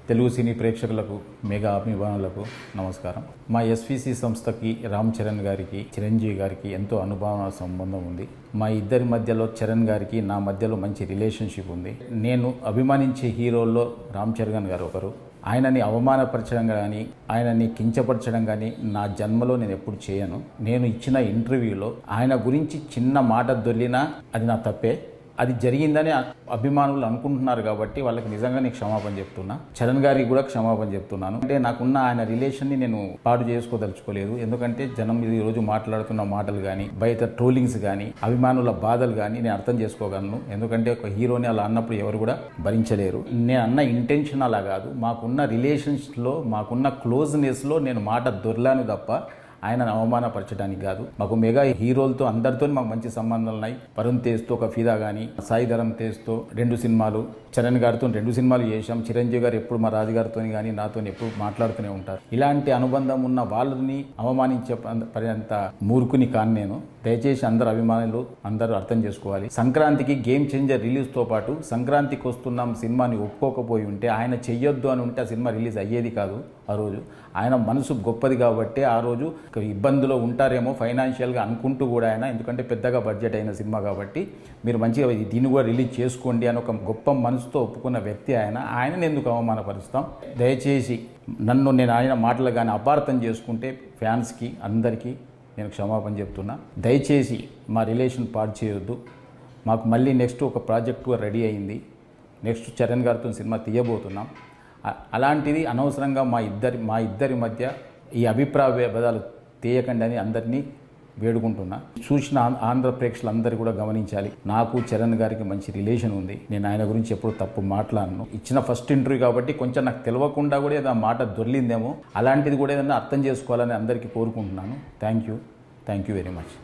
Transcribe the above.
తెలుగు సినీ ప్రేక్షకులకు, మెగా అభిమానులకు నమస్కారం. మా ఎస్విసి సంస్థకి రామ్ చరణ్ గారికి, చిరంజీవి గారికి ఎంతో అనుభవ సంబంధం ఉంది. మా ఇద్దరి మధ్యలో చరణ్ గారికి నా మధ్యలో మంచి రిలేషన్షిప్ ఉంది. నేను అభిమానించే హీరోల్లో రామ్ చరణ్ గారు ఒకరు. ఆయనని అవమానపరచడం కానీ, ఆయనని కించపరచడం కానీ నా జన్మలో నేను ఎప్పుడు చేయను. నేను ఇచ్చిన ఇంటర్వ్యూలో ఆయన గురించి చిన్న మాట దొర్లినా అది నా తప్పే. అది జరిగిందని అభిమానులు అనుకుంటున్నారు కాబట్టి వాళ్ళకి నిజంగానే క్షమాపణ చెప్తున్నా. చరణ్ గారికి కూడా క్షమాపణ చెప్తున్నాను. అంటే నాకున్న ఆయన రిలేషన్ని నేను పాడు చేసుకోదలుచుకోలేదు. ఎందుకంటే జనం ఈరోజు మాట్లాడుతున్న మాటలు కానీ, బయట ట్రోలింగ్స్ కానీ, అభిమానుల బాధలు కానీ నేను అర్థం చేసుకోగలను. ఎందుకంటే ఒక హీరోని అలా అన్నప్పుడు ఎవరు కూడా భరించలేరు. నేను అన్న ఇంటెన్షన్ అలా కాదు. మాకున్న రిలేషన్స్లో, మాకున్న క్లోజ్నెస్లో నేను మాట దొర్లాను తప్ప ఆయనను అవమానపరచడానికి కాదు. మాకు మెగా హీరోలతో అందరితో మాకు మంచి సంబంధాలు ఉన్నాయి. వరుణ్ తేజ్తో ఒక ఫిదా కానీ, సాయి ధరమ్ తేజ్తో 2 సినిమాలు, చరణ్ గారితో 2 సినిమాలు చేశాం. చిరంజీవి గారు ఎప్పుడు మా రాజుగారితో కానీ నాతో ఎప్పుడు మాట్లాడుతూనే ఉంటారు. ఇలాంటి అనుబంధం ఉన్న వాళ్ళని అవమానించే పర్యంత మూర్ఖుని కాను నేను. దయచేసి అందరు అభిమానులు అందరూ అర్థం చేసుకోవాలి. సంక్రాంతికి గేమ్ చేంజర్ రిలీజ్తో పాటు సంక్రాంతికి వస్తున్నాం సినిమాని ఒప్పుకోకపోయి ఉంటే, ఆయన చెయ్యొద్దు అని ఉంటే ఆ సినిమా రిలీజ్ అయ్యేది కాదు. ఆ రోజు ఆయన మనసు గొప్పది కాబట్టి ఆ రోజు ఇబ్బందులో ఉంటారేమో ఫైనాన్షియల్గా అనుకుంటూ కూడా ఆయన, ఎందుకంటే పెద్దగా బడ్జెట్ అయిన సినిమా కాబట్టి మీరు మంచిగా దీన్ని కూడా రిలీజ్ చేసుకోండి అని ఒక గొప్ప మనసుతో ఒప్పుకున్న వ్యక్తి ఆయన. ఆయనను ఎందుకు అవమానపరుస్తాం? దయచేసి నేను ఆయన మాటలు కానీ అపార్థం చేసుకుంటే ఫ్యాన్స్కి అందరికీ నేను క్షమాపణ చెప్తున్నా. దయచేసి మా రిలేషన్ పాడు చేయొద్దు. మాకు మళ్ళీ నెక్స్ట్ ఒక ప్రాజెక్టు రెడీ అయింది. నెక్స్ట్ చరణ్ గారితో సినిమా తీయబోతున్నాం. అలాంటిది అనవసరంగా మా ఇద్దరి మధ్య ఈ అభిప్రాయ భేదాలు తీయకండి అని అందరినీ వేడుకుంటున్నా. చూసిన ఆంధ్ర ప్రేక్షకులందరూ కూడా గమనించాలి. నాకు చరణ్ గారికి మంచి రిలేషన్ ఉంది. నేను ఆయన గురించి ఎప్పుడు తప్పు మాట్లాడను. ఇచ్చిన ఫస్ట్ ఇంటర్వ్యూ కాబట్టి కొంచెం నాకు తెలియకుండా కూడా ఏదైనా మాట దొర్లిందేమో, అలాంటిది కూడా ఏదైనా అర్థం చేసుకోవాలని అందరికీ కోరుకుంటున్నాను. Thank you very much.